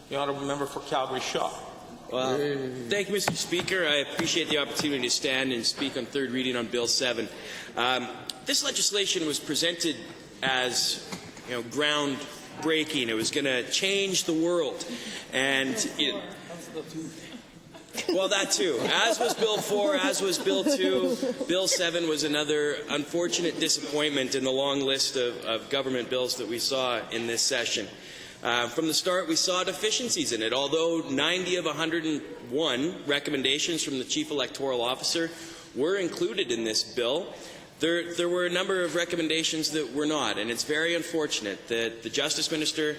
The honourable member for Calgary-Shaw. Well, thank you, Mr. Speaker. I appreciate the opportunity to stand and speak on third reading on Bill 7. This legislation was presented as, groundbreaking. It was going to change the world, and well, that too. As was Bill 4, as was Bill 2. Bill 7 was another unfortunate disappointment in the long list of government bills that we saw in this session. From the start, we saw deficiencies in it. Although 90 of 101 recommendations from the Chief Electoral Officer were included in this bill, there were a number of recommendations that were not, and it's very unfortunate that the Justice Minister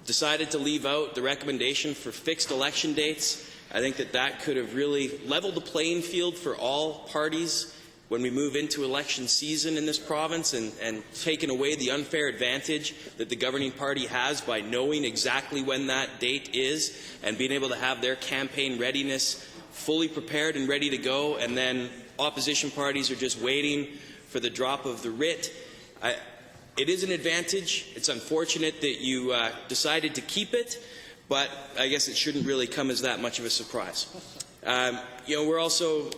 decided to leave out the recommendation for fixed election dates. I think that could have really leveled the playing field for all parties when we move into election season in this province, and taken away the unfair advantage that the governing party has by knowing exactly when that date is and being able to have their campaign readiness fully prepared and ready to go, and then opposition parties are just waiting for the drop of the writ. It is an advantage. It's unfortunate that you decided to keep it, but I guess it shouldn't really come as that much of a surprise. We're also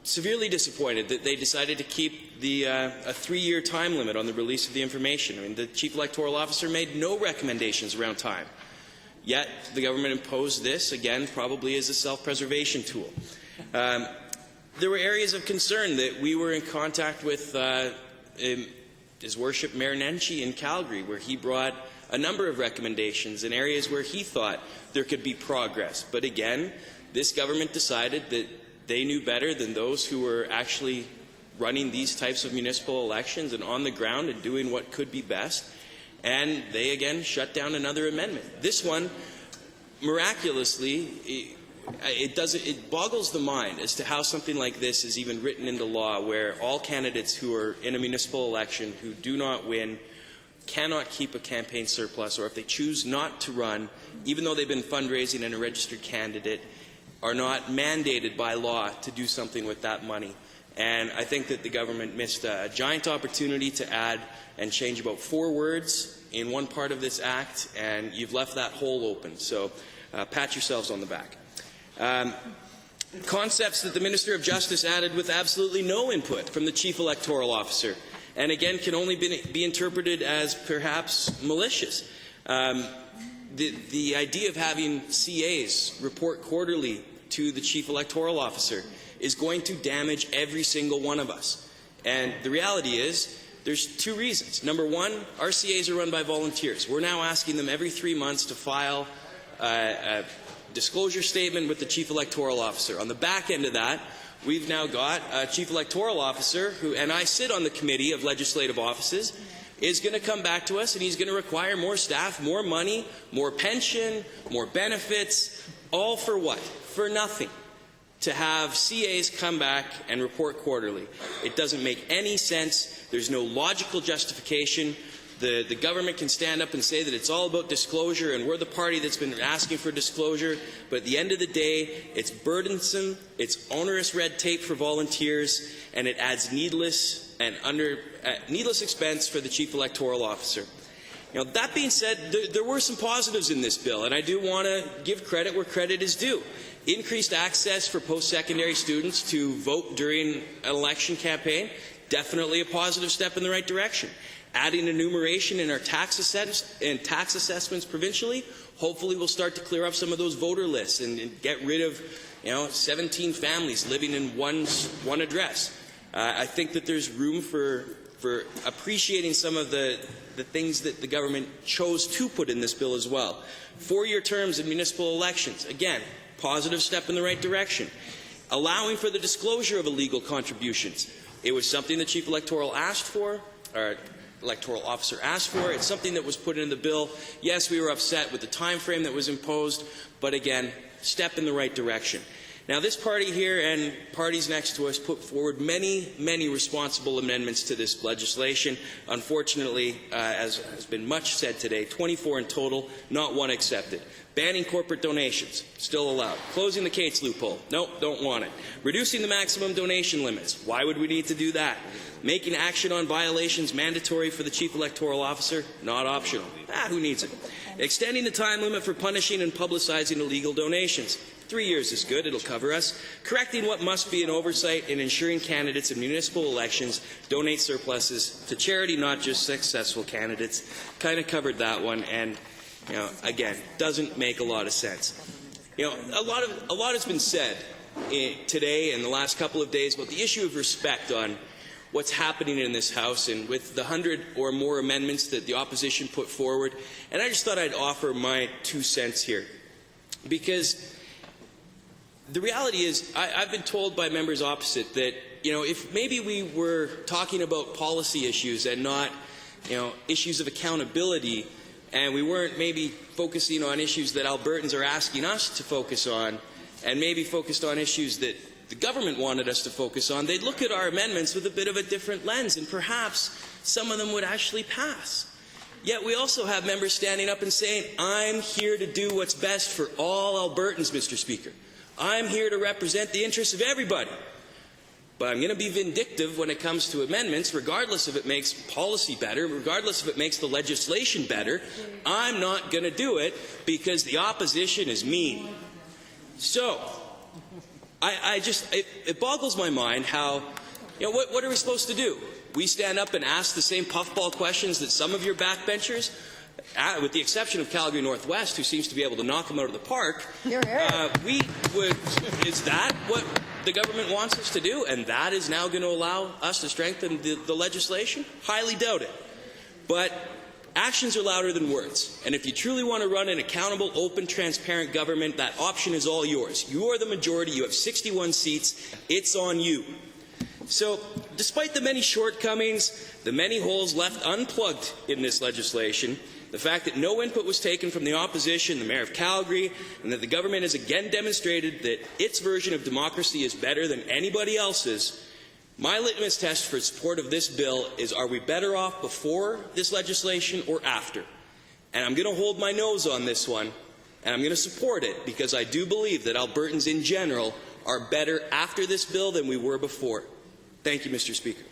severely disappointed that they decided to keep the a 3-year time limit on the release of the information. I mean, the Chief Electoral Officer made no recommendations around time. Yet the government imposed this, again, probably as a self-preservation tool. There were areas of concern that we were in contact with His Worship Mayor Nenshi in Calgary, where he brought a number of recommendations in areas where he thought there could be progress. But again, this government decided that they knew better than those who were actually running these types of municipal elections and on the ground and doing what could be best. And they again shut down another amendment. This one, miraculously, it boggles the mind as to how something like this is even written into law, where all candidates who are in a municipal election who do not win cannot keep a campaign surplus, or if they choose not to run, even though they've been fundraising and a registered candidate, are not mandated by law to do something with that money. And I think that the government missed a giant opportunity to add and change about 4 words in one part of this act, and you've left that hole open. So pat yourselves on the back. Concepts that the Minister of Justice added with absolutely no input from the Chief Electoral Officer, and again can only be interpreted as perhaps malicious. The idea of having CAs report quarterly to the Chief Electoral Officer is going to damage every single one of us. And the reality is, there's 2 reasons. Number one, our CAs are run by volunteers. We're now asking them every 3 months to file a disclosure statement with the Chief Electoral Officer. On the back end of that, we've now got a Chief Electoral Officer who, and I sit on the Committee of Legislative Offices, is going to come back to us and he's going to require more staff, more money, more pension, more benefits, all for what? For nothing. To have CAs come back and report quarterly. It doesn't make any sense. There's no logical justification. The government can stand up and say that it's all about disclosure and we're the party that's been asking for disclosure, but at the end of the day, it's burdensome, it's onerous red tape for volunteers, and it adds needless expense for the Chief Electoral Officer. That being said, there were some positives in this bill, and I do want to give credit where credit is due. Increased access for post-secondary students to vote during an election campaign, definitely a positive step in the right direction. Adding enumeration in our tax assessments provincially, hopefully we'll start to clear up some of those voter lists and get rid of 17 families living in one address. I think that there's room for appreciating some of the things that the government chose to put in this bill as well. 4-year terms in municipal elections, again, positive step in the right direction. Allowing for the disclosure of illegal contributions. It was something the Chief Electoral Officer asked for. It's something that was put in the bill. Yes, we were upset with the time frame that was imposed, but again, step in the right direction. Now, this party here and parties next to us put forward many, many responsible amendments to this legislation. Unfortunately, as has been much said today, 24 in total, not one accepted. Banning corporate donations, still allowed. Closing the Cates loophole, nope, don't want it. Reducing the maximum donation limits, why would we need to do that? Making action on violations mandatory for the Chief Electoral Officer, not optional. Who needs it? Extending the time limit for punishing and publicizing illegal donations. 3 years is good, it'll cover us. Correcting what must be an oversight and ensuring candidates in municipal elections donate surpluses to charity, not just successful candidates. Kind of covered that one, and again, doesn't make a lot of sense. A lot has been said today and the last couple of days about the issue of respect on what's happening in this House, and with the 100 or more amendments that the opposition put forward. And I just thought I'd offer my 2 cents here, because the reality is I've been told by members opposite that if maybe we were talking about policy issues and not issues of accountability, and we weren't maybe focusing on issues that Albertans are asking us to focus on, and maybe focused on issues that the government wanted us to focus on, they'd look at our amendments with a bit of a different lens, and perhaps some of them would actually pass. Yet we also have members standing up and saying, I'm here to do what's best for all Albertans, Mr. Speaker. I'm here to represent the interests of everybody. But I'm going to be vindictive when it comes to amendments, regardless if it makes policy better, regardless if it makes the legislation better. I'm not going to do it because the opposition is mean. So, it boggles my mind how, what are we supposed to do? We stand up and ask the same puffball questions that some of your backbenchers, with the exception of Calgary Northwest, who seems to be able to knock them out of the park, is that what the government wants us to do? And that is now going to allow us to strengthen the legislation? Highly doubt it. But actions are louder than words. And if you truly want to run an accountable, open, transparent government, that option is all yours. You are the majority. You have 61 seats. It's on you. So, despite the many shortcomings, the many holes left unplugged in this legislation, the fact that no input was taken from the opposition, the Mayor of Calgary, and that the government has again demonstrated that its version of democracy is better than anybody else's, my litmus test for support of this bill is, are we better off before this legislation or after? And I'm going to hold my nose on this one, and I'm going to support it, because I do believe that Albertans in general are better after this bill than we were before. Thank you, Mr. Speaker.